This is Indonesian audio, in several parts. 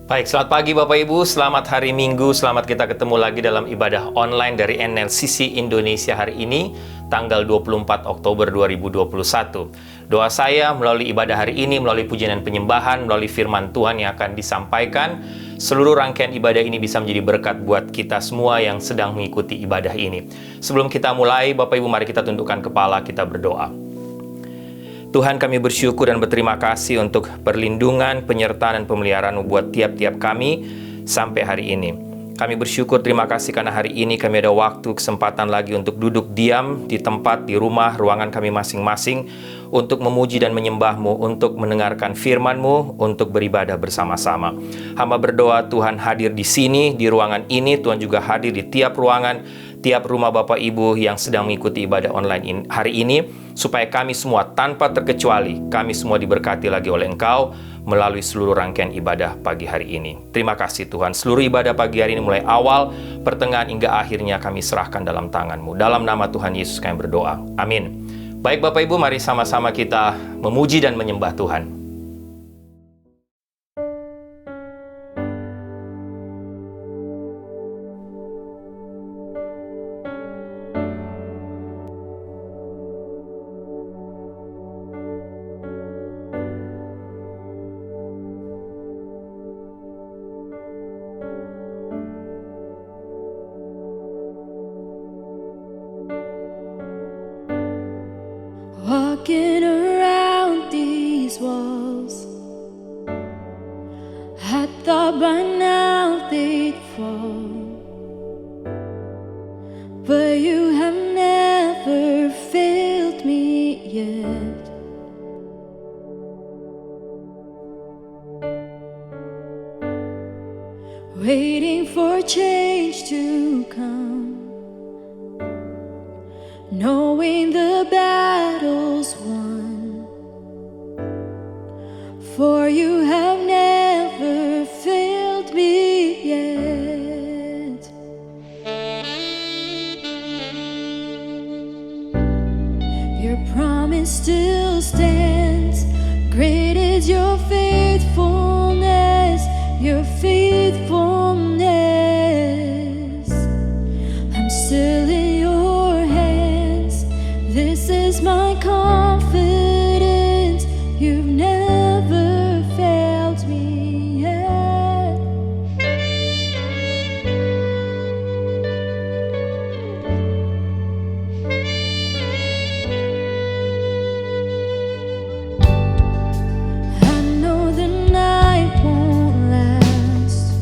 Baik, selamat pagi Bapak Ibu, selamat hari Minggu, selamat kita ketemu lagi dalam ibadah online dari NLCC Indonesia hari ini, tanggal 24 Oktober 2021. Doa saya melalui ibadah hari ini, melalui pujian dan penyembahan, melalui firman Tuhan yang akan disampaikan, seluruh rangkaian ibadah ini bisa menjadi berkat buat kita semua yang sedang mengikuti ibadah ini. Sebelum kita mulai, Bapak Ibu, mari kita tundukkan kepala, kita berdoa. Tuhan, kami bersyukur dan berterima kasih untuk perlindungan, penyertaan, dan pemeliharaan buat tiap-tiap kami sampai hari ini. Kami bersyukur, terima kasih karena hari ini kami ada waktu, kesempatan lagi untuk duduk diam di tempat, di rumah, ruangan kami masing-masing untuk memuji dan menyembah-Mu, untuk mendengarkan firman-Mu, untuk beribadah bersama-sama. Hamba berdoa Tuhan hadir di sini, di ruangan ini, Tuhan juga hadir di tiap ruangan, tiap rumah Bapak Ibu yang sedang mengikuti ibadah online hari ini, supaya kami semua tanpa terkecuali, kami semua diberkati lagi oleh Engkau melalui seluruh rangkaian ibadah pagi hari ini. Terima kasih Tuhan, seluruh ibadah pagi hari ini mulai awal, pertengahan hingga akhirnya kami serahkan dalam tangan-Mu. Dalam nama Tuhan Yesus kami berdoa. Amin. Baik Bapak Ibu, mari sama-sama kita memuji dan menyembah Tuhan. Walking around these walls, I thought by now they'd fall, but you have never failed me yet. Waiting for change to come, knowing the battle's won, for you have never failed me yet. Your promise still stands, great is your faithfulness, your faithfulness. I'm still in your hands, this is my confidence, you've never failed me yet. I know the night won't last,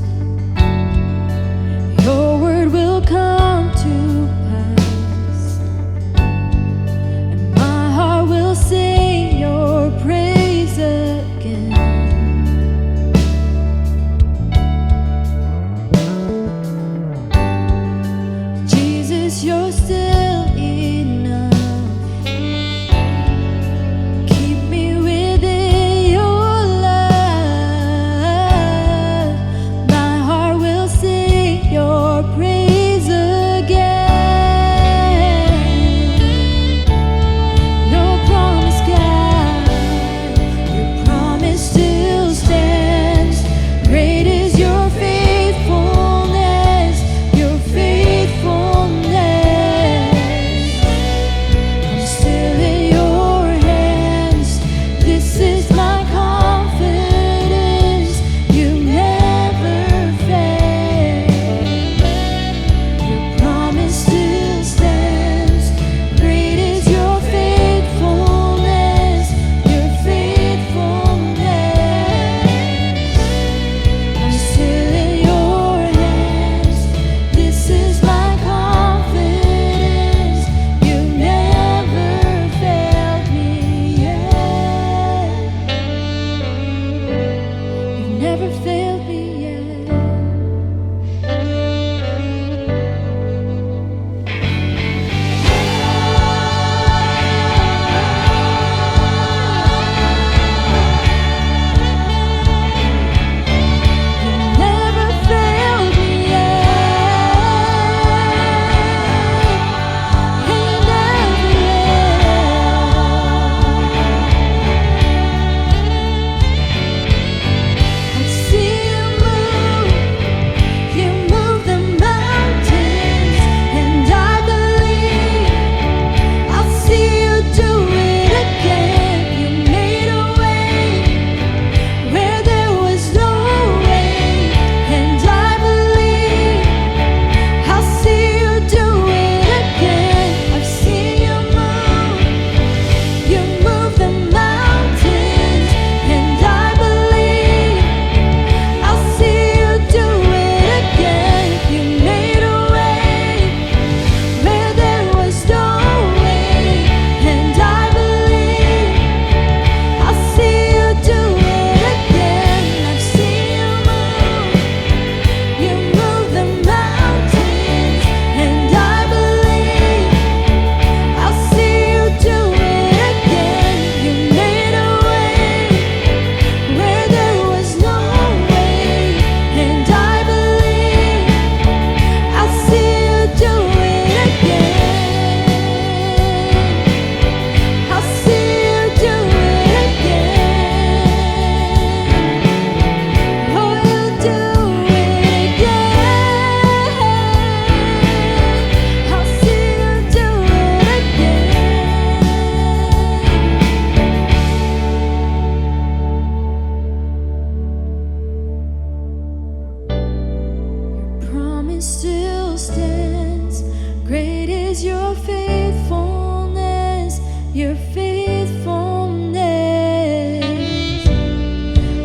your faithfulness.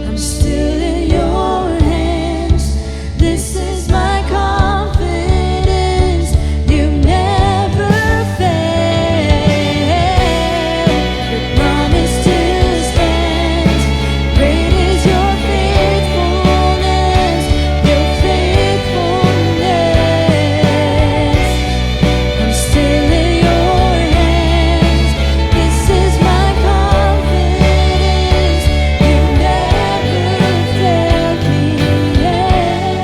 I'm still in your hands. This is my confidence. You never fail. Your promise still stands. Great is your faithfulness. Your faithfulness. I'm still in your hands. This is my confidence. You never failed me yet.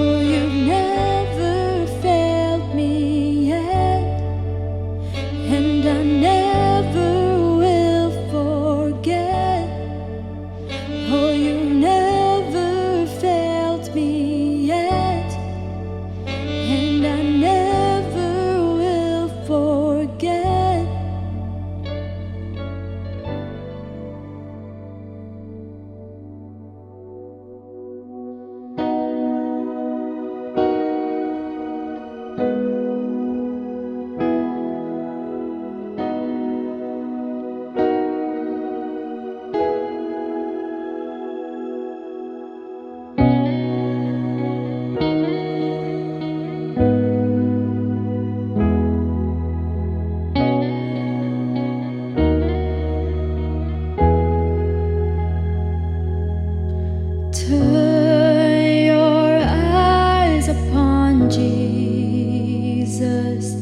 Oh, you've never failed me yet, and I never will forget. Oh, you never failed me yet, and I never will forget. Turn your eyes upon Jesus.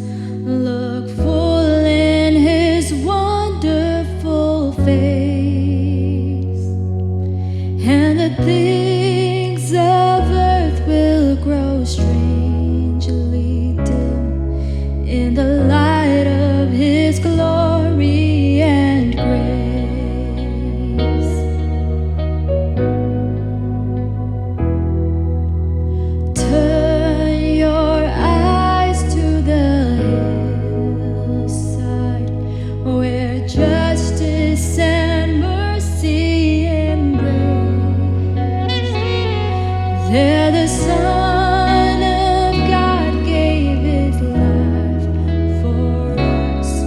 Look full in his wonderful face, and the things of earth will grow strangely dim in the light of his glory and grace. Turn your eyes to the hillside where justice and mercy embrace. There the Son of God gave his life for us,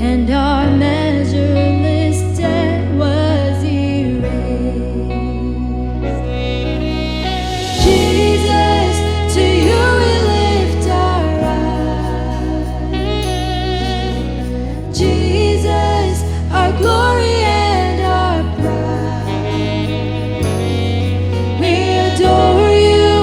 and our measureless debt was erased. Jesus, to you we lift our eyes. Jesus, our glory and our pride. We adore you,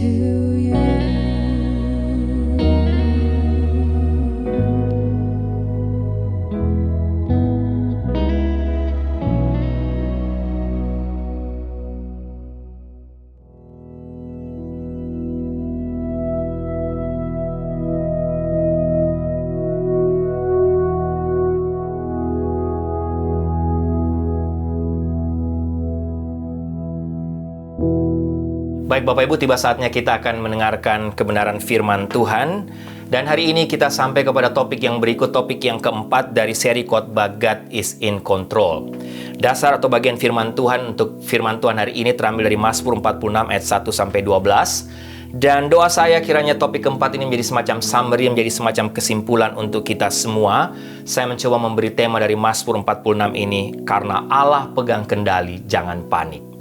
to you. Baik Bapak Ibu, tiba saatnya kita akan mendengarkan kebenaran firman Tuhan. Dan hari ini kita sampai kepada topik yang berikut, topik yang keempat dari seri khotbah God is in Control. Dasar atau bagian firman Tuhan untuk firman Tuhan hari ini terambil dari Mazmur 46 ayat 1-12. Dan doa saya kiranya topik keempat ini menjadi semacam summary, menjadi semacam kesimpulan untuk kita semua. Saya mencoba memberi tema dari Mazmur 46 ini, karena Allah pegang kendali, jangan panik.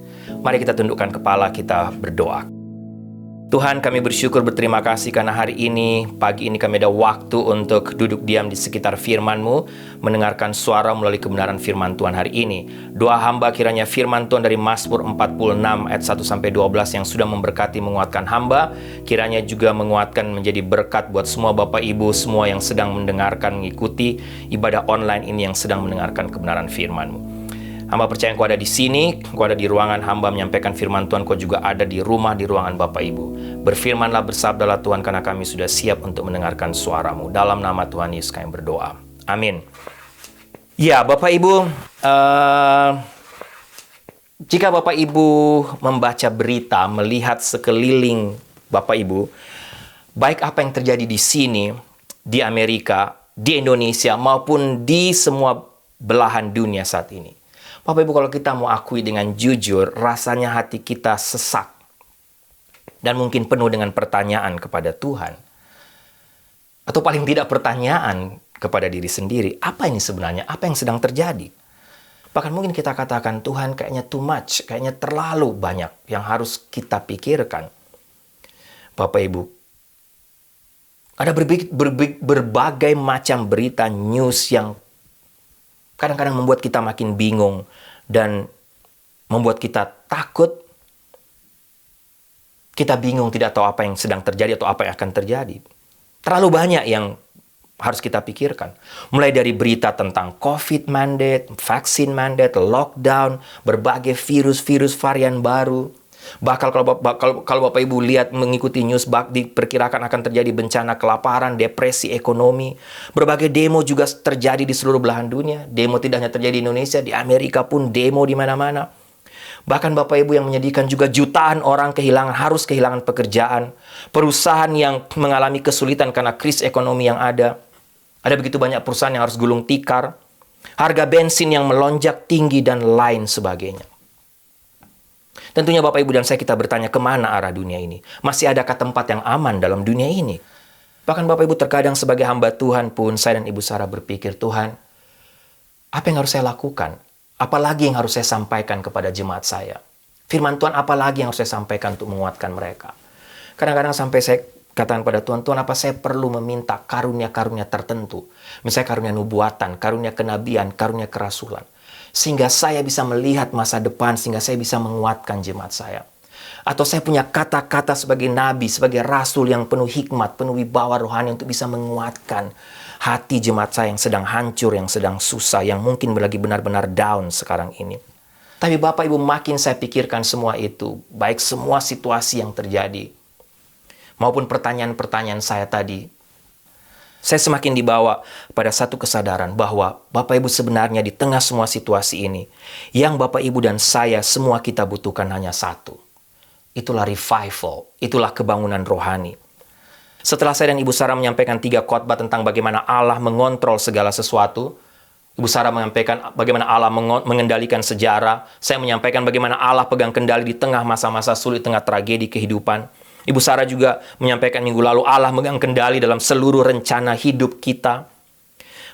Mari kita tundukkan kepala, kita berdoa. Tuhan, kami bersyukur, berterima kasih karena hari ini, pagi ini kami ada waktu untuk duduk diam di sekitar firman-Mu, mendengarkan suara melalui kebenaran firman Tuhan hari ini. Doa hamba kiranya firman Tuhan dari Mazmur 46 ayat 1-12 yang sudah memberkati, menguatkan hamba, kiranya juga menguatkan menjadi berkat buat semua Bapak Ibu, semua yang sedang mendengarkan, mengikuti ibadah online ini, yang sedang mendengarkan kebenaran firman-Mu. Hamba percaya Engkau ada di sini, Engkau ada di ruangan hamba menyampaikan firman Tuhan, Engkau juga ada di rumah, di ruangan Bapak Ibu. Berfirmanlah, bersabdalah Tuhan, karena kami sudah siap untuk mendengarkan suara-Mu. Dalam nama Tuhan Yesus kami berdoa. Amin. Ya, Bapak Ibu, jika Bapak Ibu membaca berita, melihat sekeliling Bapak Ibu, baik apa yang terjadi di sini, di Amerika, di Indonesia, maupun di semua belahan dunia saat ini. Bapak Ibu, kalau kita mau akui dengan jujur, rasanya hati kita sesak dan mungkin penuh dengan pertanyaan kepada Tuhan. Atau paling tidak pertanyaan kepada diri sendiri, apa ini sebenarnya? Apa yang sedang terjadi? Bahkan mungkin kita katakan, Tuhan kayaknya too much, kayaknya terlalu banyak yang harus kita pikirkan. Bapak Ibu, ada berbagai macam berita, news yang kadang-kadang membuat kita makin bingung dan membuat kita takut. Kita bingung, tidak tahu apa yang sedang terjadi atau apa yang akan terjadi. Terlalu banyak yang harus kita pikirkan. Mulai dari berita tentang COVID mandate, vaksin mandate, lockdown, berbagai virus varian baru. Bahkan kalau Bapak Ibu lihat mengikuti news, diperkirakan akan terjadi bencana kelaparan, depresi ekonomi. Berbagai demo juga terjadi di seluruh belahan dunia. Demo tidak hanya terjadi di Indonesia, di Amerika pun demo di mana-mana. Bahkan Bapak Ibu yang menyedihkan juga, jutaan orang harus kehilangan pekerjaan. Perusahaan yang mengalami kesulitan karena krisis ekonomi yang ada. Ada begitu banyak perusahaan yang harus gulung tikar. Harga bensin yang melonjak tinggi dan lain sebagainya. Tentunya Bapak Ibu dan saya kita bertanya, kemana arah dunia ini? Masih adakah tempat yang aman dalam dunia ini? Bahkan Bapak Ibu terkadang sebagai hamba Tuhan pun, saya dan Ibu Sarah berpikir, Tuhan, apa yang harus saya lakukan? Apalagi yang harus saya sampaikan kepada jemaat saya? Firman Tuhan apalagi yang harus saya sampaikan untuk menguatkan mereka? Kadang-kadang sampai saya katakan pada Tuhan, Tuhan, apa saya perlu meminta karunia-karunia tertentu? Misalnya karunia nubuatan, karunia kenabian, karunia kerasulan. Sehingga saya bisa melihat masa depan, sehingga saya bisa menguatkan jemaat saya. Atau saya punya kata-kata sebagai nabi, sebagai rasul yang penuh hikmat, penuh wibawa rohani untuk bisa menguatkan hati jemaat saya yang sedang hancur, yang sedang susah, yang mungkin lagi benar-benar down sekarang ini. Tapi Bapak Ibu, makin saya pikirkan semua itu, baik semua situasi yang terjadi, maupun pertanyaan-pertanyaan saya tadi, saya semakin dibawa pada satu kesadaran bahwa Bapak Ibu sebenarnya di tengah semua situasi ini, yang Bapak Ibu dan saya semua kita butuhkan hanya satu. Itulah revival, itulah kebangunan rohani. Setelah saya dan Ibu Sarah menyampaikan 3 khotbah tentang bagaimana Allah mengontrol segala sesuatu, Ibu Sarah menyampaikan bagaimana Allah mengendalikan sejarah, saya menyampaikan bagaimana Allah pegang kendali di tengah masa-masa sulit, tengah tragedi kehidupan. Ibu Sarah juga menyampaikan minggu lalu Allah megang kendali dalam seluruh rencana hidup kita.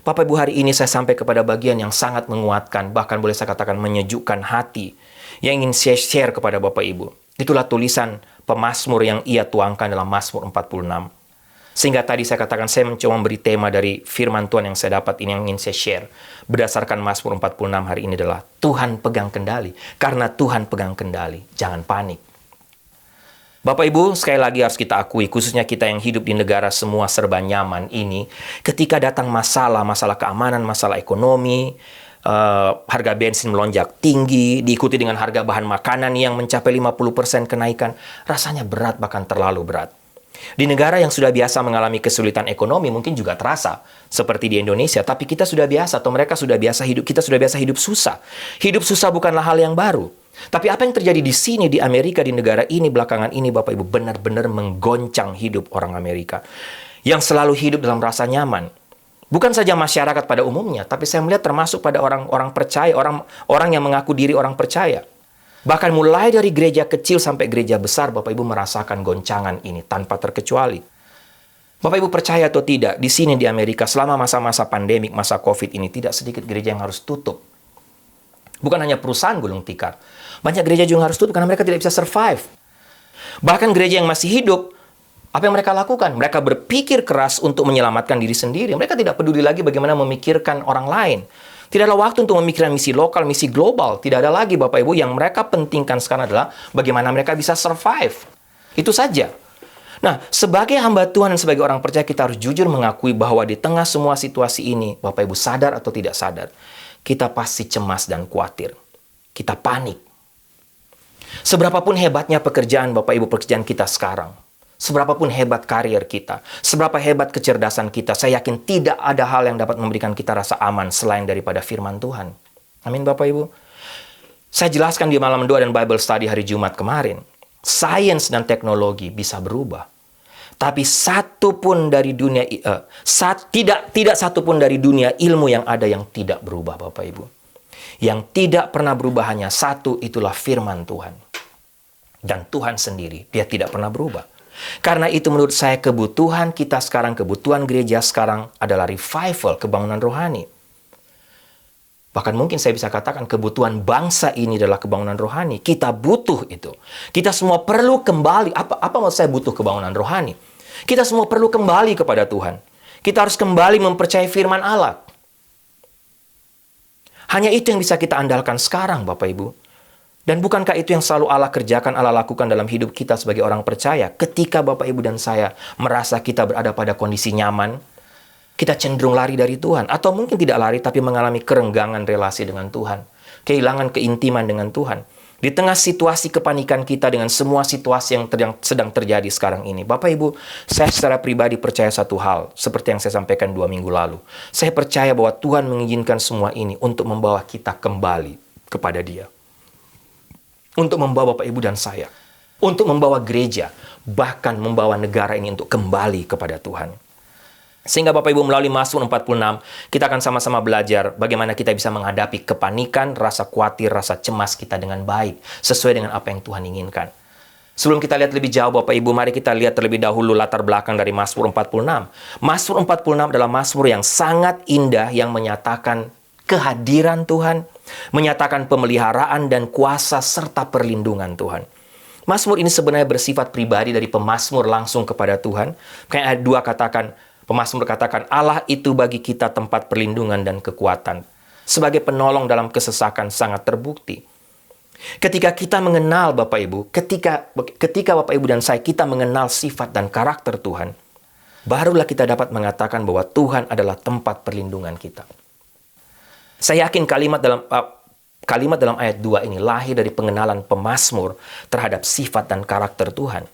Bapak Ibu, hari ini saya sampai kepada bagian yang sangat menguatkan, bahkan boleh saya katakan menyejukkan hati, yang ingin saya share kepada Bapak Ibu. Itulah tulisan pemazmur yang ia tuangkan dalam Mazmur 46. Sehingga tadi saya katakan saya mencoba memberi tema dari firman Tuhan yang saya dapat ini, yang ingin saya share. Berdasarkan Mazmur 46 hari ini adalah Tuhan pegang kendali. Karena Tuhan pegang kendali, jangan panik. Bapak Ibu, sekali lagi harus kita akui, khususnya kita yang hidup di negara semua serba nyaman ini, ketika datang masalah keamanan, masalah ekonomi, harga bensin melonjak tinggi, diikuti dengan harga bahan makanan yang mencapai 50% kenaikan, rasanya berat, bahkan terlalu berat. Di negara yang sudah biasa mengalami kesulitan ekonomi mungkin juga terasa seperti di Indonesia, tapi kita sudah biasa atau mereka sudah biasa hidup, kita sudah biasa hidup susah. Hidup susah bukanlah hal yang baru. Tapi apa yang terjadi di sini, di Amerika, di negara ini belakangan ini, Bapak Ibu, benar-benar menggoncang hidup orang Amerika yang selalu hidup dalam rasa nyaman. Bukan saja masyarakat pada umumnya, tapi saya melihat termasuk pada orang-orang percaya, orang yang mengaku diri orang percaya. Bahkan mulai dari gereja kecil sampai gereja besar, Bapak Ibu merasakan goncangan ini tanpa terkecuali. Bapak Ibu percaya atau tidak, di sini di Amerika selama masa-masa pandemik, masa COVID ini, tidak sedikit gereja yang harus tutup. Bukan hanya perusahaan gulung tikar. Banyak gereja juga harus tutup karena mereka tidak bisa survive. Bahkan gereja yang masih hidup, apa yang mereka lakukan? Mereka berpikir keras untuk menyelamatkan diri sendiri. Mereka tidak peduli lagi bagaimana memikirkan orang lain. Tidak ada waktu untuk memikirkan misi lokal, misi global. Tidak ada lagi, Bapak Ibu, yang mereka pentingkan sekarang adalah bagaimana mereka bisa survive. Itu saja. Nah, sebagai hamba Tuhan dan sebagai orang percaya, kita harus jujur mengakui bahwa di tengah semua situasi ini, Bapak Ibu sadar atau tidak sadar, kita pasti cemas dan khawatir. Kita panik. Seberapapun hebatnya pekerjaan Bapak Ibu, pekerjaan kita sekarang, seberapapun hebat karier kita, seberapa hebat kecerdasan kita, saya yakin tidak ada hal yang dapat memberikan kita rasa aman selain daripada firman Tuhan. Amin Bapak Ibu. Saya jelaskan di malam doa dan Bible study hari Jumat kemarin. Sains dan teknologi bisa berubah. Tapi tidak satu pun dari dunia ilmu yang ada yang tidak berubah Bapak Ibu. Yang tidak pernah berubah hanya satu, itulah firman Tuhan. Dan Tuhan sendiri, dia tidak pernah berubah. Karena itu menurut saya kebutuhan kita sekarang, kebutuhan gereja sekarang adalah revival, kebangunan rohani. Bahkan mungkin saya bisa katakan kebutuhan bangsa ini adalah kebangunan rohani. Kita butuh itu. Kita semua perlu kembali. Apa maksud saya butuh kebangunan rohani? Kita semua perlu kembali kepada Tuhan. Kita harus kembali mempercayai firman Allah. Hanya itu yang bisa kita andalkan sekarang, Bapak Ibu. Dan bukankah itu yang selalu Allah kerjakan, Allah lakukan dalam hidup kita sebagai orang percaya? Ketika Bapak, Ibu, dan saya merasa kita berada pada kondisi nyaman, kita cenderung lari dari Tuhan. Atau mungkin tidak lari, tapi mengalami kerenggangan relasi dengan Tuhan. Kehilangan keintiman dengan Tuhan. Di tengah situasi kepanikan kita dengan semua situasi yang sedang terjadi sekarang ini. Bapak, Ibu, saya secara pribadi percaya satu hal. Seperti yang saya sampaikan 2 minggu lalu. Saya percaya bahwa Tuhan mengizinkan semua ini untuk membawa kita kembali kepada Dia. Untuk membawa Bapak, Ibu, dan saya. Untuk membawa gereja. Bahkan membawa negara ini untuk kembali kepada Tuhan. Sehingga Bapak Ibu melalui Mazmur 46, kita akan sama-sama belajar bagaimana kita bisa menghadapi kepanikan, rasa khawatir, rasa cemas kita dengan baik. Sesuai dengan apa yang Tuhan inginkan. Sebelum kita lihat lebih jauh Bapak Ibu, mari kita lihat terlebih dahulu latar belakang dari Mazmur 46. Mazmur 46 adalah Mazmur yang sangat indah yang menyatakan kehadiran Tuhan, menyatakan pemeliharaan dan kuasa serta perlindungan Tuhan. Mazmur ini sebenarnya bersifat pribadi dari pemazmur langsung kepada Tuhan. Kayak ayat 2 katakan, pemazmur katakan, Allah itu bagi kita tempat perlindungan dan kekuatan. Sebagai penolong dalam kesesakan sangat terbukti. Ketika kita mengenal Bapak Ibu, ketika Bapak Ibu dan saya, kita mengenal sifat dan karakter Tuhan, barulah kita dapat mengatakan bahwa Tuhan adalah tempat perlindungan kita. Saya yakin kalimat dalam ayat 2 ini lahir dari pengenalan pemazmur terhadap sifat dan karakter Tuhan.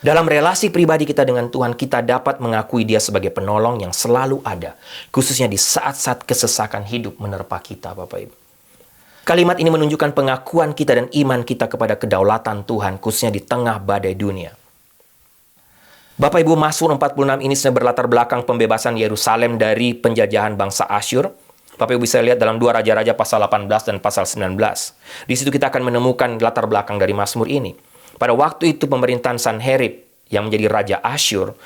Dalam relasi pribadi kita dengan Tuhan, kita dapat mengakui Dia sebagai penolong yang selalu ada, khususnya di saat-saat kesesakan hidup menerpa kita, Bapak Ibu. Kalimat ini menunjukkan pengakuan kita dan iman kita kepada kedaulatan Tuhan, khususnya di tengah badai dunia. Bapak Ibu, Mazmur 46 ini sebenarnya berlatar belakang pembebasan Yerusalem dari penjajahan bangsa Asyur. Bapak Ibu bisa lihat dalam 2 Raja-Raja pasal 18 dan pasal 19. Di situ kita akan menemukan latar belakang dari Mazmur ini. Pada waktu itu pemerintahan Sanherib yang menjadi Raja Asyur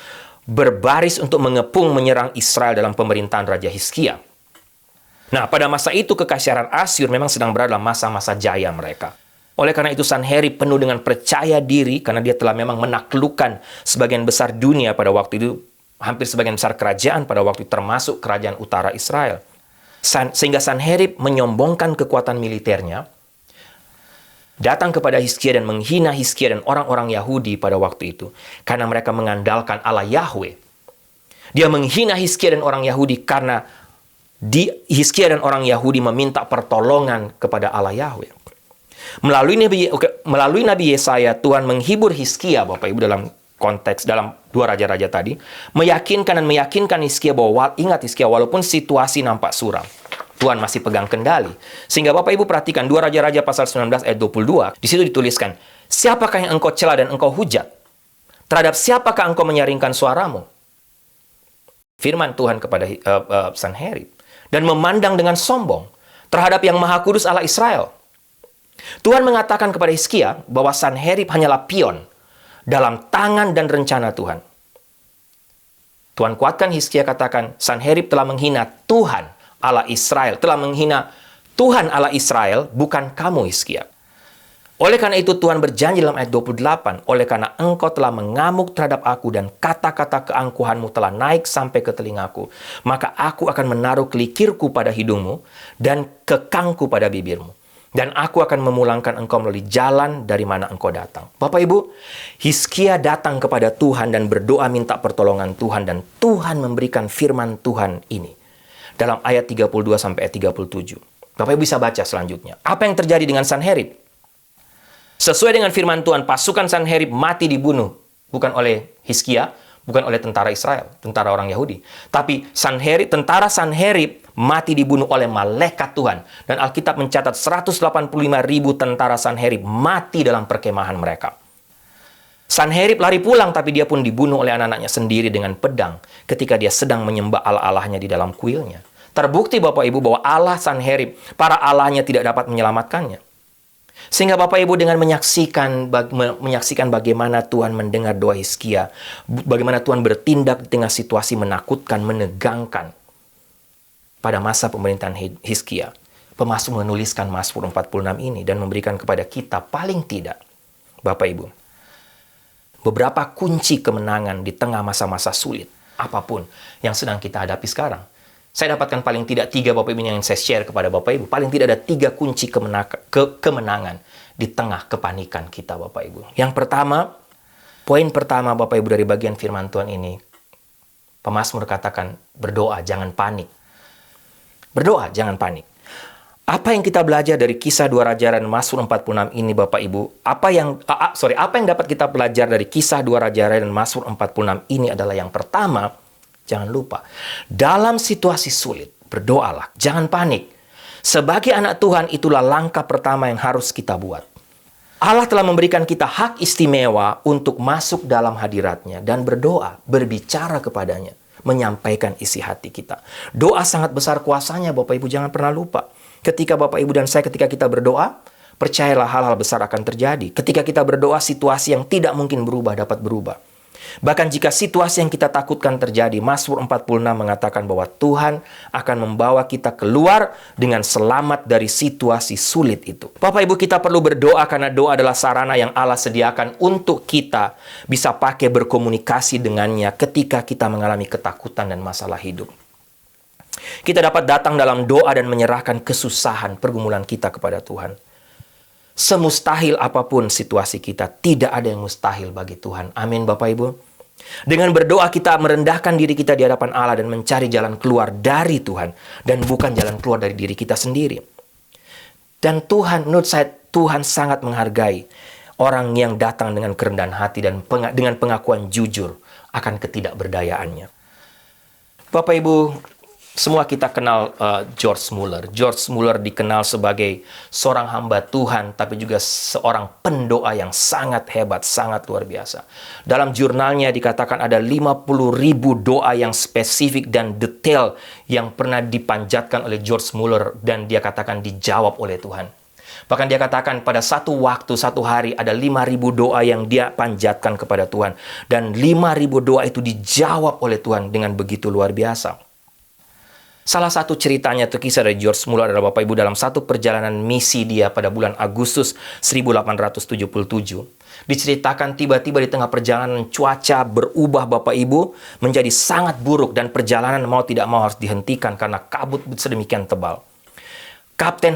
berbaris untuk mengepung menyerang Israel dalam pemerintahan Raja Hizkia. Nah, pada masa itu kekaisaran Asyur memang sedang berada dalam masa-masa jaya mereka. Oleh karena itu Sanherib penuh dengan percaya diri karena dia telah memang menaklukkan sebagian besar dunia pada waktu itu, hampir sebagian besar kerajaan pada waktu itu, termasuk kerajaan utara Israel. Sehingga Sanherib menyombongkan kekuatan militernya datang kepada Hizkia dan menghina Hizkia dan orang-orang Yahudi pada waktu itu. Karena mereka mengandalkan Allah Yahweh. Dia menghina Hizkia dan orang Yahudi karena Hizkia dan orang Yahudi meminta pertolongan kepada Allah Yahweh. Melalui Nabi Yesaya, Tuhan menghibur Hizkia, Bapak Ibu, dalam konteks, dalam dua raja-raja tadi, meyakinkan Hizkia bahwa, ingat Hizkia, walaupun situasi nampak suram, Tuhan masih pegang kendali. Sehingga Bapak Ibu perhatikan, dua raja-raja pasal 19 ayat 22, di situ dituliskan, siapakah yang engkau cela dan engkau hujat? Terhadap siapakah engkau menyaringkan suaramu? Firman Tuhan kepada Sanherib. Dan memandang dengan sombong terhadap yang Maha Kudus Allah Israel. Tuhan mengatakan kepada Hizkia bahwa Sanherib hanyalah pion dalam tangan dan rencana Tuhan. Tuhan kuatkan Hizkia, katakan, Sanherib telah menghina Tuhan Allah Israel, telah menghina Tuhan Allah Israel, bukan kamu Hizkia. Oleh karena itu Tuhan berjanji dalam ayat 28, oleh karena engkau telah mengamuk terhadap aku dan kata-kata keangkuhanmu telah naik sampai ke telingaku, maka aku akan menaruh kelikirku pada hidungmu dan kekangku pada bibirmu. Dan aku akan memulangkan engkau melalui jalan dari mana engkau datang. Bapak Ibu, Hizkia datang kepada Tuhan dan berdoa minta pertolongan Tuhan. Dan Tuhan memberikan firman Tuhan ini. Dalam ayat 32 sampai ayat 37. Bapak Ibu bisa baca selanjutnya. Apa yang terjadi dengan Sanherib? Sesuai dengan firman Tuhan, pasukan Sanherib mati dibunuh. Bukan oleh Hizkia, bukan oleh tentara Israel, tentara orang Yahudi. Tapi tentara Sanherib mati dibunuh oleh malaikat Tuhan. Dan Alkitab mencatat 185.000 tentara Sanherib mati dalam perkemahan mereka. Sanherib lari pulang, tapi dia pun dibunuh oleh anak-anaknya sendiri dengan pedang ketika dia sedang menyembah Allah-Allahnya di dalam kuilnya. Terbukti Bapak Ibu bahwa Allah Sanherib, para allahnya tidak dapat menyelamatkannya. Sehingga Bapak Ibu dengan menyaksikan bagaimana Tuhan mendengar doa Hizkia, bagaimana Tuhan bertindak di tengah situasi menakutkan, menegangkan. Pada masa pemerintahan Hizkia, pemasmur menuliskan Mazmur 46 ini dan memberikan kepada kita paling tidak, Bapak Ibu, beberapa kunci kemenangan di tengah masa-masa sulit, apapun yang sedang kita hadapi sekarang. Saya dapatkan paling tidak 3, Bapak Ibu, yang saya share kepada Bapak Ibu. Paling tidak ada 3 kunci kemenangan di tengah kepanikan kita, Bapak Ibu. Yang pertama, poin pertama Bapak Ibu dari bagian firman Tuhan ini, pemazmur katakan, berdoa, jangan panik. Berdoa, jangan panik. Apa yang kita belajar dari kisah 2 Raja dan Mazmur 46 ini, Bapak Ibu? Apa yang dapat kita belajar dari kisah 2 Raja dan Mazmur 46 ini adalah yang pertama, jangan lupa, dalam situasi sulit, berdoalah, jangan panik. Sebagai anak Tuhan, itulah langkah pertama yang harus kita buat. Allah telah memberikan kita hak istimewa untuk masuk dalam hadiratnya dan berdoa, berbicara kepadanya, menyampaikan isi hati kita. Doa sangat besar kuasanya, Bapak Ibu, jangan pernah lupa. Ketika Bapak Ibu dan saya, ketika kita berdoa, percayalah hal-hal besar akan terjadi. Ketika kita berdoa, situasi yang tidak mungkin berubah dapat berubah. Bahkan jika situasi yang kita takutkan terjadi, Mazmur 46 mengatakan bahwa Tuhan akan membawa kita keluar dengan selamat dari situasi sulit itu. Bapak Ibu, kita perlu berdoa karena doa adalah sarana yang Allah sediakan untuk kita bisa pakai berkomunikasi dengannya ketika kita mengalami ketakutan dan masalah hidup. Kita dapat datang dalam doa dan menyerahkan kesusahan pergumulan kita kepada Tuhan. Semustahil apapun situasi kita, tidak ada yang mustahil bagi Tuhan. Amin, Bapak Ibu. Dengan berdoa kita merendahkan diri kita di hadapan Allah dan mencari jalan keluar dari Tuhan dan bukan jalan keluar dari diri kita sendiri. Dan Tuhan, menurut saya, Tuhan sangat menghargai orang yang datang dengan kerendahan hati dan dengan pengakuan jujur akan ketidakberdayaannya. Bapak Ibu, semua kita kenal George Mueller. George Mueller dikenal sebagai seorang hamba Tuhan, tapi juga seorang pendoa yang sangat hebat, sangat luar biasa. Dalam jurnalnya dikatakan ada 50.000 doa yang spesifik dan detail yang pernah dipanjatkan oleh George Mueller dan dia katakan dijawab oleh Tuhan. Bahkan dia katakan pada satu waktu, satu hari ada 5.000 doa yang dia panjatkan kepada Tuhan. Dan 5.000 doa itu dijawab oleh Tuhan dengan begitu luar biasa. Salah satu ceritanya itu kisah dari George Mueller adalah Bapak Ibu dalam satu perjalanan misi dia pada bulan Agustus 1877. Diceritakan tiba-tiba di tengah perjalanan cuaca berubah Bapak Ibu menjadi sangat buruk dan perjalanan mau tidak mau harus dihentikan karena kabut sedemikian tebal. Kapten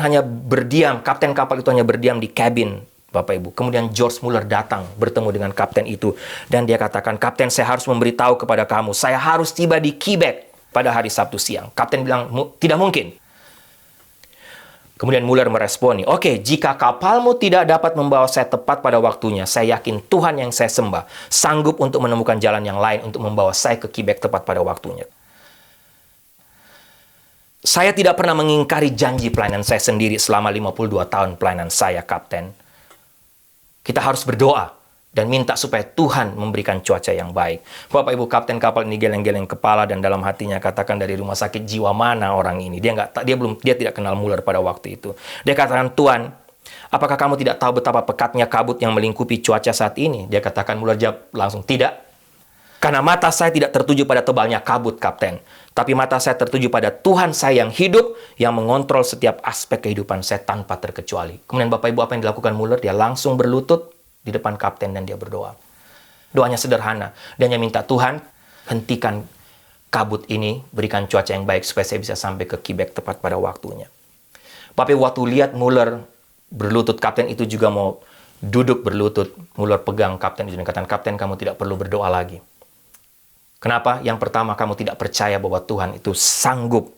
kapal itu hanya berdiam di kabin Bapak Ibu. Kemudian George Muller datang bertemu dengan kapten itu. Dan dia katakan, "Kapten, saya harus memberitahu kepada kamu. Saya harus tiba di Quebec pada hari Sabtu siang." Kapten bilang, "Tidak mungkin." Kemudian Muller meresponi, "Oke, jika kapalmu tidak dapat membawa saya tepat pada waktunya, saya yakin Tuhan yang saya sembah sanggup untuk menemukan jalan yang lain untuk membawa saya ke Quebec tepat pada waktunya." Saya tidak pernah mengingkari janji pelayanan saya sendiri selama 52 tahun pelayanan saya, Kapten. Kita harus berdoa dan minta supaya Tuhan memberikan cuaca yang baik. Bapak Ibu, kapten kapal ini geleng-geleng kepala dan dalam hatinya katakan, dari rumah sakit jiwa mana orang ini? Dia tidak kenal Muller pada waktu itu. Dia katakan, "Tuhan, apakah kamu tidak tahu betapa pekatnya kabut yang melingkupi cuaca saat ini?" Dia katakan, Muller jawab langsung, "Tidak. Karena mata saya tidak tertuju pada tebalnya kabut, Kapten. Tapi mata saya tertuju pada Tuhan saya yang hidup, yang mengontrol setiap aspek kehidupan saya tanpa terkecuali." Kemudian Bapak Ibu, apa yang dilakukan Muller? Dia langsung berlutut di depan kapten dan dia berdoa. Doanya sederhana. Dia hanya minta, "Tuhan, hentikan kabut ini, berikan cuaca yang baik supaya saya bisa sampai ke Quebec tepat pada waktunya." Bapak Ibu, waktu lihat Muller berlutut, kapten itu juga mau duduk berlutut. Muller pegang kapten itu dan katakan, "Kapten, kamu tidak perlu berdoa lagi." Kenapa? Yang pertama, kamu tidak percaya bahwa Tuhan itu sanggup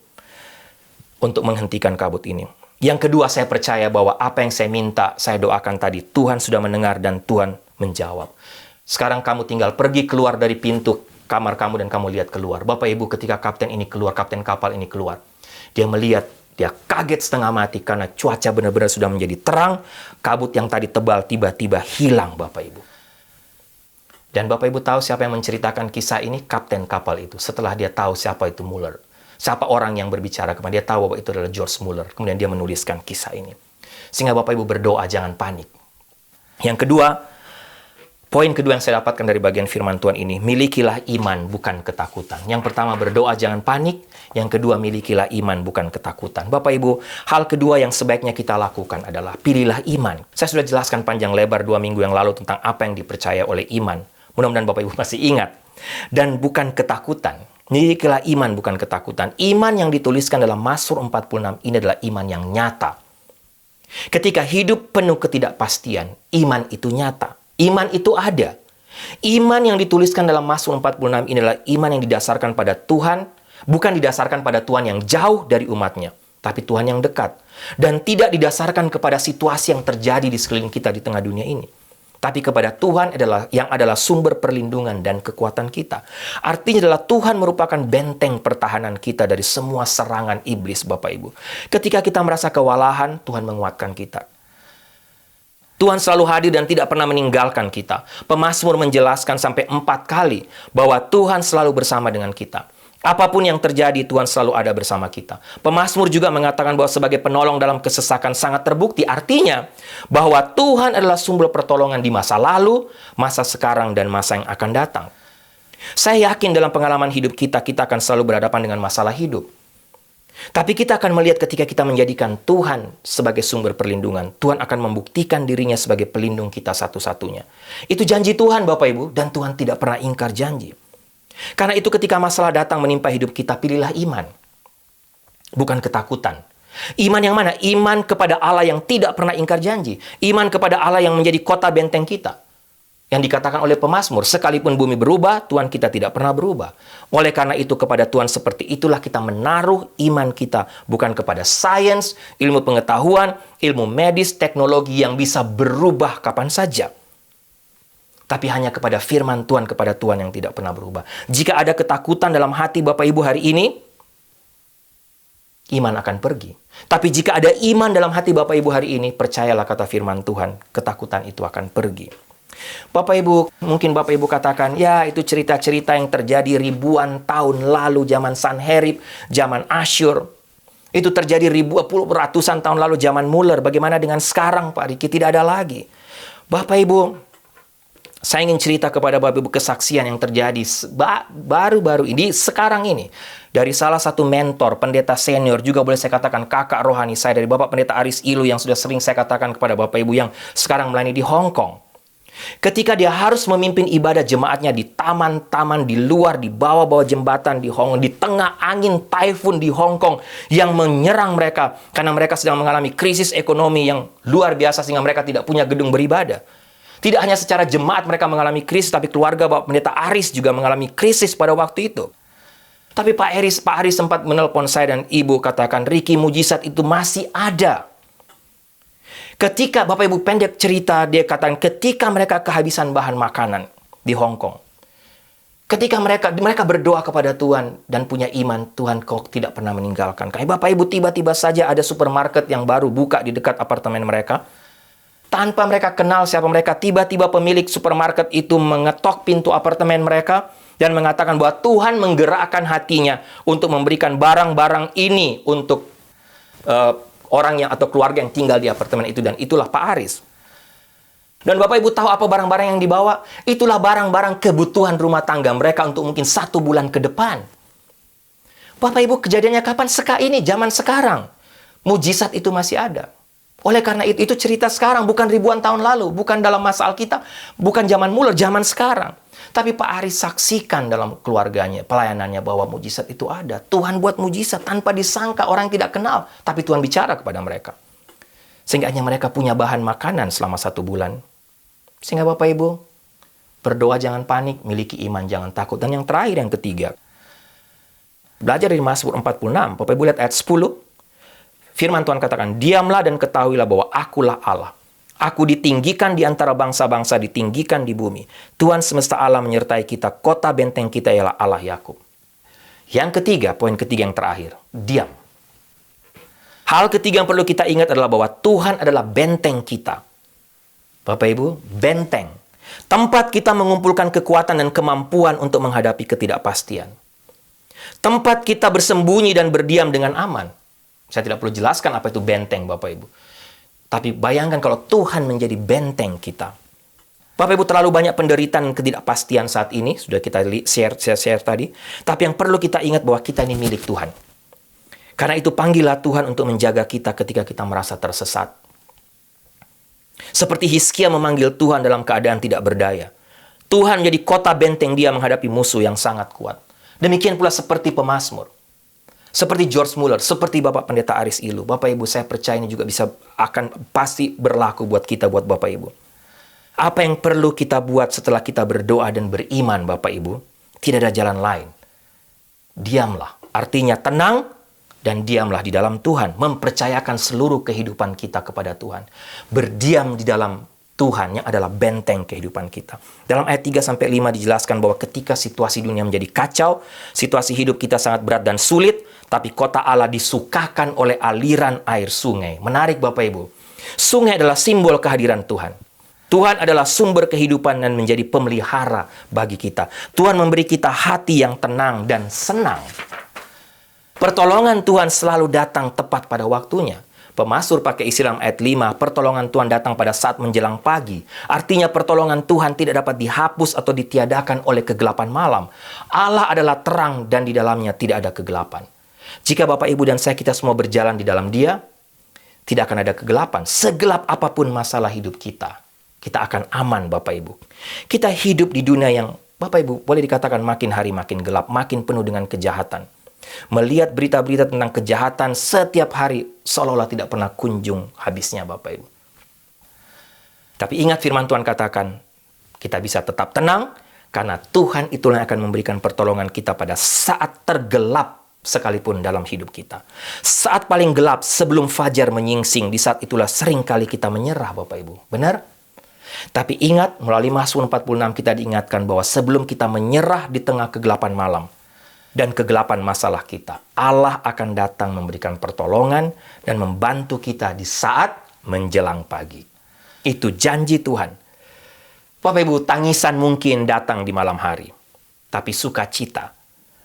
untuk menghentikan kabut ini. Yang kedua, saya percaya bahwa apa yang saya minta, saya doakan tadi, Tuhan sudah mendengar dan Tuhan menjawab. Sekarang kamu tinggal pergi keluar dari pintu kamar kamu dan kamu lihat keluar. Bapak Ibu, ketika kapten ini keluar, kapten kapal ini keluar, dia melihat, dia kaget setengah mati karena cuaca benar-benar sudah menjadi terang. Kabut yang tadi tebal tiba-tiba hilang, Bapak Ibu. Dan Bapak Ibu tahu siapa yang menceritakan kisah ini? Kapten kapal itu. Setelah dia tahu siapa itu Muller, siapa orang yang berbicara kepada dia, tahu bahwa itu adalah George Muller. Kemudian dia menuliskan kisah ini. Sehingga Bapak Ibu berdoa, jangan panik. Yang kedua, poin kedua yang saya dapatkan dari bagian firman Tuhan ini, milikilah iman bukan ketakutan. Yang pertama, berdoa jangan panik. Yang kedua, milikilah iman bukan ketakutan. Bapak Ibu, hal kedua yang sebaiknya kita lakukan adalah pilihlah iman. Saya sudah jelaskan panjang lebar 2 minggu yang lalu tentang apa yang dipercaya oleh iman. Mudah-mudahan Bapak Ibu masih ingat. Dan bukan ketakutan. Milikilah iman bukan ketakutan. Iman yang dituliskan dalam Mazmur 46 ini adalah iman yang nyata. Ketika hidup penuh ketidakpastian, iman itu nyata. Iman itu ada. Iman yang dituliskan dalam Mazmur 46 ini adalah iman yang didasarkan pada Tuhan, bukan didasarkan pada Tuhan yang jauh dari umatnya, tapi Tuhan yang dekat. Dan tidak didasarkan kepada situasi yang terjadi di sekeliling kita di tengah dunia ini, tapi kepada Tuhan yang adalah sumber perlindungan dan kekuatan kita. Artinya adalah Tuhan merupakan benteng pertahanan kita dari semua serangan iblis, Bapak Ibu. Ketika kita merasa kewalahan, Tuhan menguatkan kita. Tuhan selalu hadir dan tidak pernah meninggalkan kita. Pemazmur menjelaskan sampai 4 kali bahwa Tuhan selalu bersama dengan kita. Apapun yang terjadi, Tuhan selalu ada bersama kita. Pemazmur juga mengatakan bahwa sebagai penolong dalam kesesakan sangat terbukti. Artinya bahwa Tuhan adalah sumber pertolongan di masa lalu, masa sekarang, dan masa yang akan datang. Saya yakin dalam pengalaman hidup kita akan selalu berhadapan dengan masalah hidup. Tapi kita akan melihat ketika kita menjadikan Tuhan sebagai sumber perlindungan, Tuhan akan membuktikan dirinya sebagai pelindung kita satu-satunya. Itu janji Tuhan, Bapak Ibu, dan Tuhan tidak pernah ingkar janji. Karena itu ketika masalah datang menimpa hidup kita, pilihlah iman, bukan ketakutan. Iman yang mana? Iman kepada Allah yang tidak pernah ingkar janji. Iman kepada Allah yang menjadi kota benteng kita. Yang dikatakan oleh pemazmur, sekalipun bumi berubah, Tuhan kita tidak pernah berubah. Oleh karena itu kepada Tuhan seperti itulah kita menaruh iman kita. Bukan kepada sains, ilmu pengetahuan, ilmu medis, teknologi yang bisa berubah kapan saja. Tapi hanya kepada firman Tuhan, kepada Tuhan yang tidak pernah berubah. Jika ada ketakutan dalam hati Bapak Ibu hari ini, iman akan pergi. Tapi jika ada iman dalam hati Bapak Ibu hari ini, percayalah kata firman Tuhan, ketakutan itu akan pergi. Bapak Ibu, mungkin Bapak Ibu katakan, ya itu cerita-cerita yang terjadi ribuan tahun lalu, zaman Sanherib, zaman Asyur. Itu terjadi ratusan tahun lalu, zaman Muller. Bagaimana dengan sekarang, Pak Riki? Tidak ada lagi. Bapak Ibu, saya ingin cerita kepada Bapak Ibu kesaksian yang terjadi baru-baru ini, sekarang ini. Dari salah satu mentor, pendeta senior, juga boleh saya katakan kakak rohani saya, dari Bapak Pendeta Aris Ilu yang sudah sering saya katakan kepada Bapak Ibu yang sekarang melayani di Hong Kong. Ketika dia harus memimpin ibadah jemaatnya di taman-taman, di luar, di bawah-bawah jembatan di Hong Kong, di tengah angin taifun di Hong Kong yang menyerang mereka karena mereka sedang mengalami krisis ekonomi yang luar biasa sehingga mereka tidak punya gedung beribadah. Tidak hanya secara jemaat mereka mengalami krisis, tapi keluarga Bapak Pendeta Aris juga mengalami krisis pada waktu itu. Tapi Pak Aris sempat menelpon saya dan Ibu katakan, Ricky, mujizat itu masih ada. Ketika Bapak Ibu pendek cerita, dia katakan ketika mereka kehabisan bahan makanan di Hong Kong. Ketika mereka berdoa kepada Tuhan dan punya iman, Tuhan kau tidak pernah meninggalkan. Kayak Bapak Ibu tiba-tiba saja ada supermarket yang baru buka di dekat apartemen mereka. Tanpa mereka kenal siapa mereka, tiba-tiba pemilik supermarket itu mengetok pintu apartemen mereka dan mengatakan bahwa Tuhan menggerakkan hatinya untuk memberikan barang-barang ini untuk orang yang atau keluarga yang tinggal di apartemen itu, dan itulah Pak Aris. Dan Bapak Ibu tahu apa barang-barang yang dibawa? Itulah barang-barang kebutuhan rumah tangga mereka untuk mungkin 1 bulan ke depan. Bapak Ibu, kejadiannya kapan? Zaman sekarang. Mujizat itu masih ada. Oleh karena itu cerita sekarang, bukan ribuan tahun lalu, bukan dalam masa Alkitab, bukan zaman Muller, zaman sekarang. Tapi Pak Aris saksikan dalam keluarganya, pelayanannya bahwa mujizat itu ada. Tuhan buat mujizat tanpa disangka, orang tidak kenal. Tapi Tuhan bicara kepada mereka. Sehingga hanya mereka punya bahan makanan selama 1 bulan. Sehingga Bapak Ibu, berdoa jangan panik, miliki iman jangan takut. Dan yang terakhir, yang ketiga. Belajar dari Mazmur 46, Bapak Ibu lihat ayat 10. Firman Tuhan katakan, diamlah dan ketahuilah bahwa akulah Allah. Aku ditinggikan di antara bangsa-bangsa, ditinggikan di bumi. Tuhan semesta alam menyertai kita. Kota benteng kita ialah Allah Yakub. Yang ketiga, poin ketiga yang terakhir. Diam. Hal ketiga yang perlu kita ingat adalah bahwa Tuhan adalah benteng kita. Bapak Ibu, benteng. Tempat kita mengumpulkan kekuatan dan kemampuan untuk menghadapi ketidakpastian. Tempat kita bersembunyi dan berdiam dengan aman. Saya tidak perlu jelaskan apa itu benteng, Bapak Ibu. Tapi bayangkan kalau Tuhan menjadi benteng kita. Bapak Ibu, terlalu banyak penderitaan dan ketidakpastian saat ini. Sudah kita share tadi. Tapi yang perlu kita ingat bahwa kita ini milik Tuhan. Karena itu panggillah Tuhan untuk menjaga kita ketika kita merasa tersesat. Seperti Hizkia memanggil Tuhan dalam keadaan tidak berdaya. Tuhan menjadi kota benteng dia menghadapi musuh yang sangat kuat. Demikian pula seperti pemazmur. Seperti George Muller, seperti Bapak Pendeta Aris Ilu. Bapak Ibu, saya percaya ini juga akan pasti berlaku buat kita, buat Bapak Ibu. Apa yang perlu kita buat setelah kita berdoa dan beriman, Bapak Ibu? Tidak ada jalan lain. Diamlah. Artinya tenang dan diamlah di dalam Tuhan. Mempercayakan seluruh kehidupan kita kepada Tuhan. Berdiam di dalam Tuhan yang adalah benteng kehidupan kita. Dalam ayat 3-5 dijelaskan bahwa ketika situasi dunia menjadi kacau, situasi hidup kita sangat berat dan sulit, tapi kota Allah disukakan oleh aliran air sungai. Menarik Bapak Ibu. Sungai adalah simbol kehadiran Tuhan. Tuhan adalah sumber kehidupan dan menjadi pemelihara bagi kita. Tuhan memberi kita hati yang tenang dan senang. Pertolongan Tuhan selalu datang tepat pada waktunya. Pemazmur pakai istilah ayat 5, pertolongan Tuhan datang pada saat menjelang pagi. Artinya pertolongan Tuhan tidak dapat dihapus atau ditiadakan oleh kegelapan malam. Allah adalah terang dan di dalamnya tidak ada kegelapan. Jika Bapak, Ibu, dan saya kita semua berjalan di dalam Dia, tidak akan ada kegelapan. Segelap apapun masalah hidup kita, kita akan aman, Bapak Ibu. Kita hidup di dunia yang, Bapak Ibu, boleh dikatakan makin hari makin gelap, makin penuh dengan kejahatan. Melihat berita-berita tentang kejahatan setiap hari seolah-olah tidak pernah kunjung habisnya, Bapak Ibu. Tapi ingat firman Tuhan katakan, kita bisa tetap tenang karena Tuhan itulah yang akan memberikan pertolongan kita pada saat tergelap sekalipun dalam hidup kita. Saat paling gelap sebelum fajar menyingsing, di saat itulah seringkali kita menyerah, Bapak Ibu. Benar? Tapi ingat, melalui Mazmur 46 kita diingatkan bahwa sebelum kita menyerah di tengah kegelapan malam dan kegelapan masalah kita, Allah akan datang memberikan pertolongan dan membantu kita di saat menjelang pagi. Itu janji Tuhan. Bapak Ibu, tangisan mungkin datang di malam hari, tapi sukacita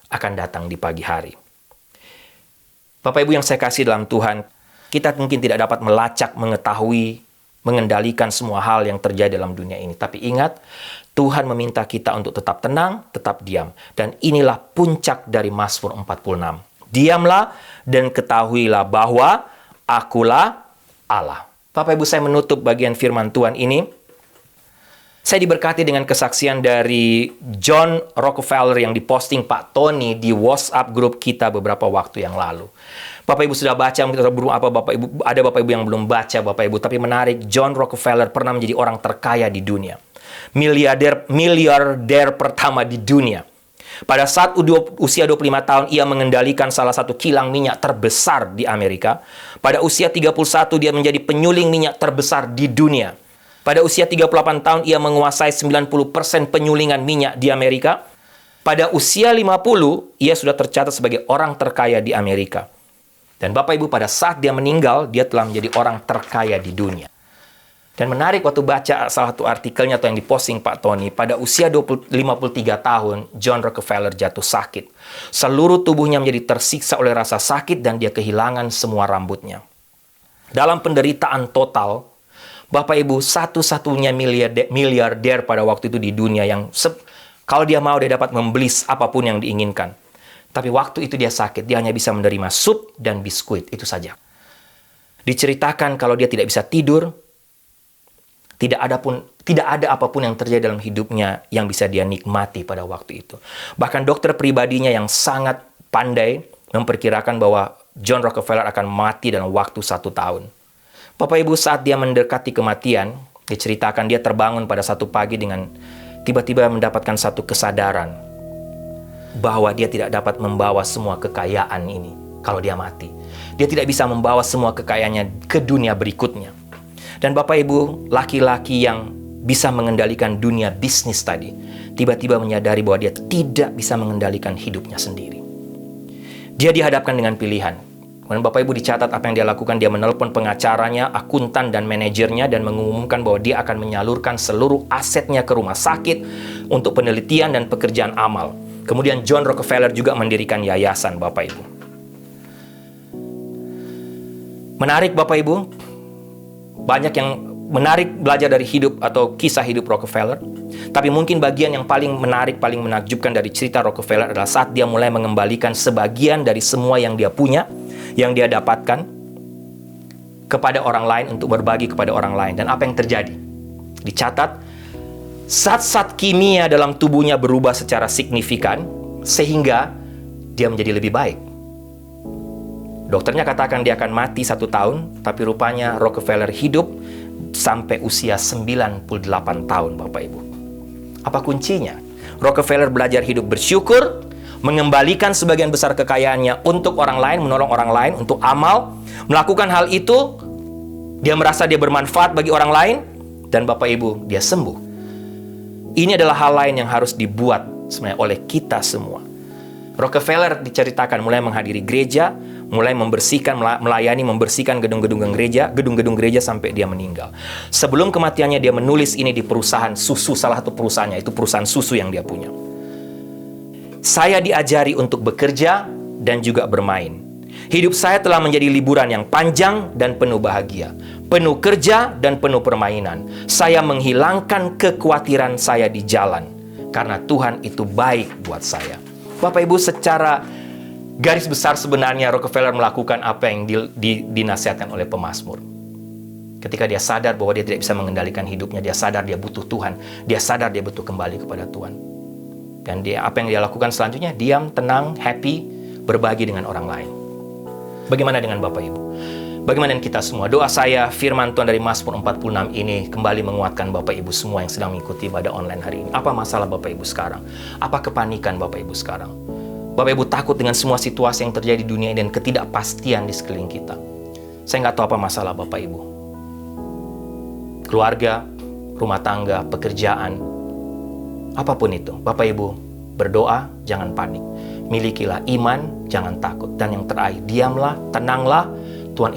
akan datang di pagi hari. Bapak Ibu yang saya kasih dalam Tuhan, kita mungkin tidak dapat melacak, mengetahui, mengendalikan semua hal yang terjadi dalam dunia ini. Tapi ingat, Tuhan meminta kita untuk tetap tenang, tetap diam. Dan inilah puncak dari Mazmur 46. Diamlah dan ketahuilah bahwa akulah Allah. Bapak Ibu, saya menutup bagian firman Tuhan ini Saya diberkati dengan kesaksian dari John Rockefeller yang diposting Pak Tony di WhatsApp grup kita beberapa waktu yang lalu. Bapak Ibu sudah baca, mungkin belum apa Bapak Ibu, ada Bapak Ibu yang belum baca Bapak Ibu, tapi menarik, John Rockefeller pernah menjadi orang terkaya di dunia. Miliarder pertama di dunia. Pada saat usia 25 tahun, ia mengendalikan salah satu kilang minyak terbesar di Amerika. Pada usia 31, dia menjadi penyuling minyak terbesar di dunia. Pada usia 38 tahun, ia menguasai 90% penyulingan minyak di Amerika. Pada usia 50, ia sudah tercatat sebagai orang terkaya di Amerika. Dan Bapak Ibu, pada saat dia meninggal, dia telah menjadi orang terkaya di dunia. Dan menarik waktu baca salah satu artikelnya atau yang diposting Pak Tony, pada usia 53 tahun, John Rockefeller jatuh sakit. Seluruh tubuhnya menjadi tersiksa oleh rasa sakit dan dia kehilangan semua rambutnya. Dalam penderitaan total, Bapak Ibu, satu-satunya miliarder pada waktu itu di dunia yang kalau dia mau dia dapat membeli apapun yang diinginkan. Tapi waktu itu dia sakit, dia hanya bisa menerima sup dan biskuit, itu saja. Diceritakan kalau dia tidak bisa tidur, tidak ada apapun yang terjadi dalam hidupnya yang bisa dia nikmati pada waktu itu. Bahkan dokter pribadinya yang sangat pandai memperkirakan bahwa John Rockefeller akan mati dalam waktu 1 tahun. Bapak Ibu, saat dia mendekati kematian, diceritakan dia terbangun pada satu pagi dengan tiba-tiba mendapatkan satu kesadaran bahwa dia tidak dapat membawa semua kekayaan ini kalau dia mati. Dia tidak bisa membawa semua kekayaannya ke dunia berikutnya. Dan Bapak Ibu, laki-laki yang bisa mengendalikan dunia bisnis tadi, tiba-tiba menyadari bahwa dia tidak bisa mengendalikan hidupnya sendiri. Dia dihadapkan dengan pilihan. Kemudian Bapak Ibu dicatat apa yang dia lakukan. Dia menelpon pengacaranya, akuntan, dan manajernya dan mengumumkan bahwa dia akan menyalurkan seluruh asetnya ke rumah sakit untuk penelitian dan pekerjaan amal. Kemudian John Rockefeller juga mendirikan yayasan, Bapak Ibu. Menarik Bapak Ibu, banyak yang menarik belajar dari hidup atau kisah hidup Rockefeller. Tapi mungkin bagian yang paling menarik, paling menakjubkan dari cerita Rockefeller adalah saat dia mulai mengembalikan sebagian dari semua yang dia punya, yang dia dapatkan kepada orang lain untuk berbagi kepada orang lain. Dan apa yang terjadi? Dicatat, zat-zat kimia dalam tubuhnya berubah secara signifikan sehingga dia menjadi lebih baik. Dokternya katakan dia akan mati 1 tahun, tapi rupanya Rockefeller hidup sampai usia 98 tahun, Bapak Ibu. Apa kuncinya? Rockefeller belajar hidup bersyukur, mengembalikan sebagian besar kekayaannya untuk orang lain, menolong orang lain, untuk amal. Melakukan hal itu, dia merasa dia bermanfaat bagi orang lain, dan Bapak Ibu, dia sembuh. Ini adalah hal lain yang harus dibuat sebenarnya oleh kita semua. Rockefeller diceritakan mulai menghadiri gereja, mulai membersihkan, melayani, membersihkan gedung-gedung gereja sampai dia meninggal. Sebelum kematiannya dia menulis ini di perusahaan susu, salah satu perusahaannya, itu perusahaan susu yang dia punya. Saya diajari untuk bekerja dan juga bermain. Hidup saya telah menjadi liburan yang panjang dan penuh bahagia. Penuh kerja dan penuh permainan. Saya menghilangkan kekhawatiran saya di jalan. Karena Tuhan itu baik buat saya. Bapak Ibu, secara garis besar sebenarnya Rockefeller melakukan apa yang dinasihatkan oleh pemazmur. Ketika dia sadar bahwa dia tidak bisa mengendalikan hidupnya, dia sadar dia butuh Tuhan. Dia sadar dia butuh kembali kepada Tuhan. Dan apa yang dia lakukan selanjutnya? Diam, tenang, happy, berbagi dengan orang lain. Bagaimana dengan Bapak Ibu? Bagaimana dengan kita semua? Doa saya, firman Tuhan dari Mazmur 46 ini kembali menguatkan Bapak Ibu semua yang sedang mengikuti ibadah online hari ini. Apa masalah Bapak Ibu sekarang? Apa kepanikan Bapak Ibu sekarang? Bapak Ibu takut dengan semua situasi yang terjadi di dunia ini dan ketidakpastian di sekeliling kita. Saya nggak tahu apa masalah Bapak Ibu. Keluarga, rumah tangga, pekerjaan, apapun itu. Bapak Ibu, berdoa, jangan panik. Milikilah iman, jangan takut. Dan yang terakhir, diamlah, tenanglah. Tuhan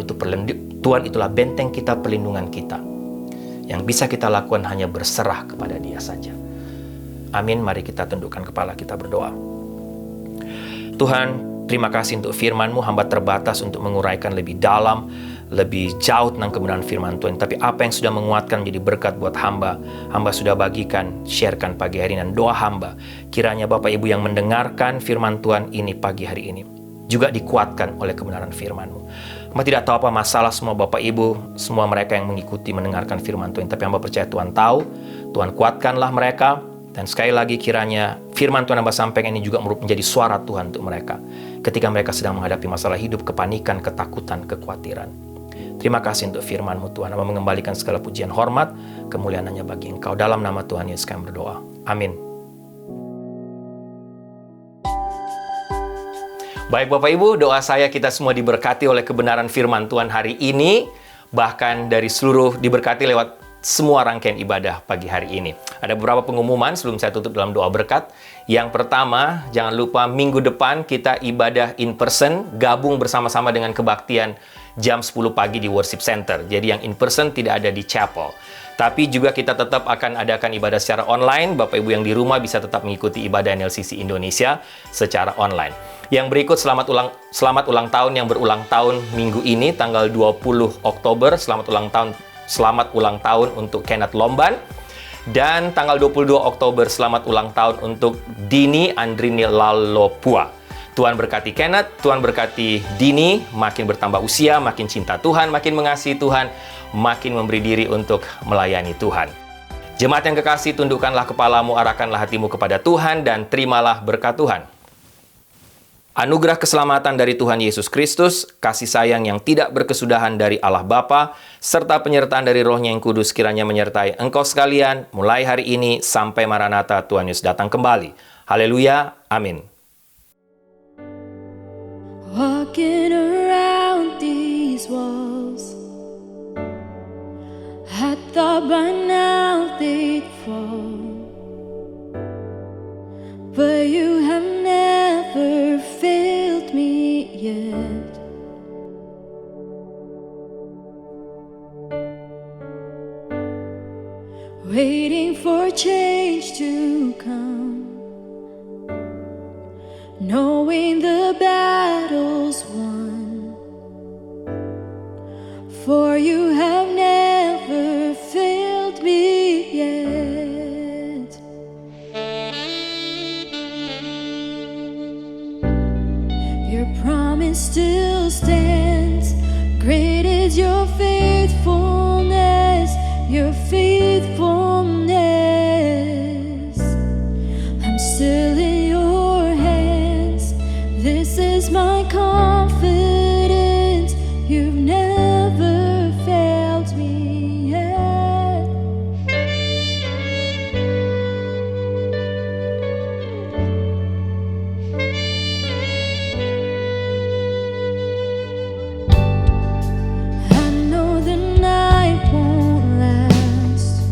itulah benteng kita, perlindungan kita. Yang bisa kita lakukan hanya berserah kepada Dia saja. Amin. Mari kita tundukkan kepala, kita berdoa. Tuhan, terima kasih untuk firman-Mu. Hamba terbatas untuk menguraikan lebih dalam, lebih jauh tentang kebenaran firman Tuhan. Tapi apa yang sudah menguatkan menjadi berkat buat hamba sudah bagikan, sharekan pagi hari ini. Dan doa hamba, kiranya Bapak Ibu yang mendengarkan firman Tuhan ini pagi hari ini juga dikuatkan oleh kebenaran firman-Mu. Hamba tidak tahu apa masalah semua Bapak Ibu, semua mereka yang mengikuti mendengarkan firman Tuhan. Tapi hamba percaya Tuhan tahu, Tuhan kuatkanlah mereka. Dan sekali lagi kiranya firman Tuhan hamba sampaikan ini juga menjadi suara Tuhan untuk mereka. Ketika mereka sedang menghadapi masalah hidup, kepanikan, ketakutan, kekhawatiran. Terima kasih untuk firman-Mu Tuhan. Hamba mengembalikan segala pujian, hormat, kemuliaan hanya bagi Engkau. Dalam nama Tuhan Yesus kami berdoa. Amin. Baik Bapak Ibu, doa saya kita semua diberkati oleh kebenaran firman Tuhan hari ini. Bahkan dari seluruh diberkati lewat semua rangkaian ibadah pagi hari ini. Ada beberapa pengumuman sebelum saya tutup dalam doa berkat. Yang pertama, jangan lupa minggu depan kita ibadah in person, gabung bersama-sama dengan kebaktian jam 10 pagi di Worship Center. Jadi yang in person tidak ada di chapel. Tapi juga kita tetap akan adakan ibadah secara online. Bapak Ibu yang di rumah bisa tetap mengikuti ibadah NLCC Indonesia secara online. Yang berikut selamat ulang tahun yang berulang tahun minggu ini tanggal 20 Oktober. Selamat ulang tahun untuk Kenneth Lomban. Dan tanggal 22 Oktober selamat ulang tahun untuk Dini Andrini Lalopua. Tuhan berkati Kenneth, Tuhan berkati Dini, makin bertambah usia, makin cinta Tuhan, makin mengasihi Tuhan, makin memberi diri untuk melayani Tuhan. Jemaat yang kekasih, tundukkanlah kepalamu, arahkanlah hatimu kepada Tuhan, dan terimalah berkat Tuhan. Anugerah keselamatan dari Tuhan Yesus Kristus, kasih sayang yang tidak berkesudahan dari Allah Bapa, serta penyertaan dari Roh-Nya yang kudus kiranya menyertai engkau sekalian, mulai hari ini sampai Maranatha Tuhan Yesus datang kembali. Haleluya, amin. Walking around these walls, I thought by now they'd fall, but you have never failed me yet. Waiting for change to come, knowing the battle's won, for you have never failed me yet. Your promise still stands, great is your faithfulness, your faithfulness. I'm still in your hands, this is my confidence, you've never failed me yet. I know the night won't last,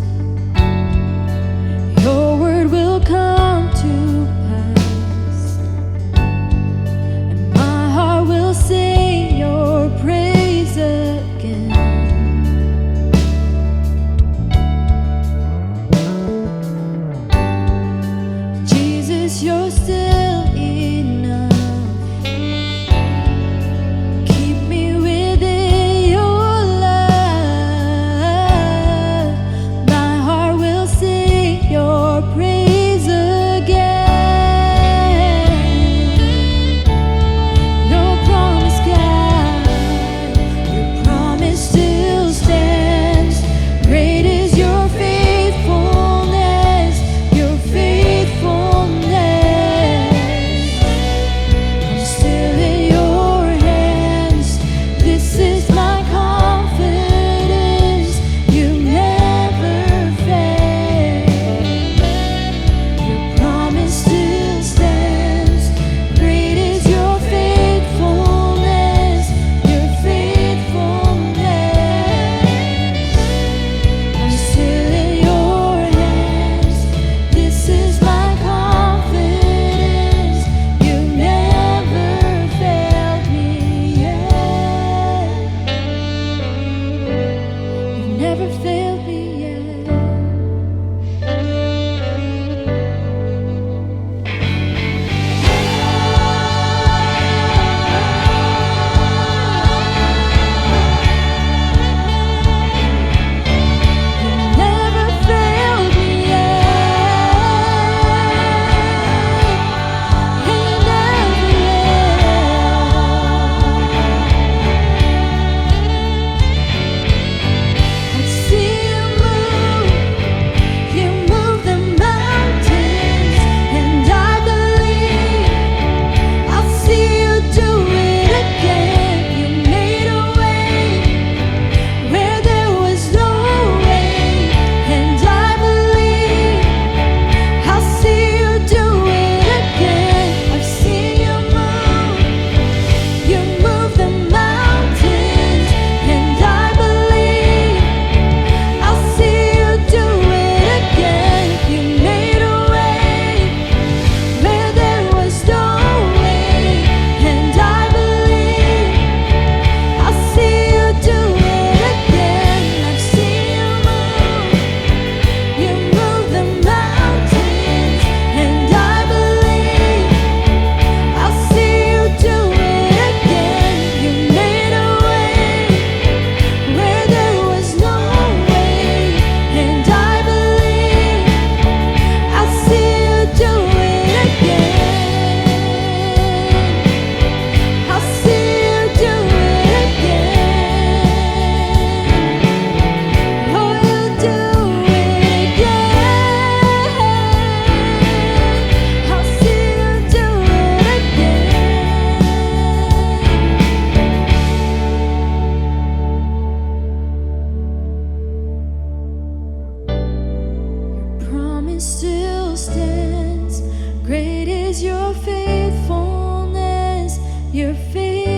your word will come to pass, and my heart will sing your praise again. Jesus, you're still enough. Keep me within your love. My heart will sing your praise again. Your promise, God, your promise still stands. Great is your faithfulness, your faithfulness. is your faithfulness, your faithfulness.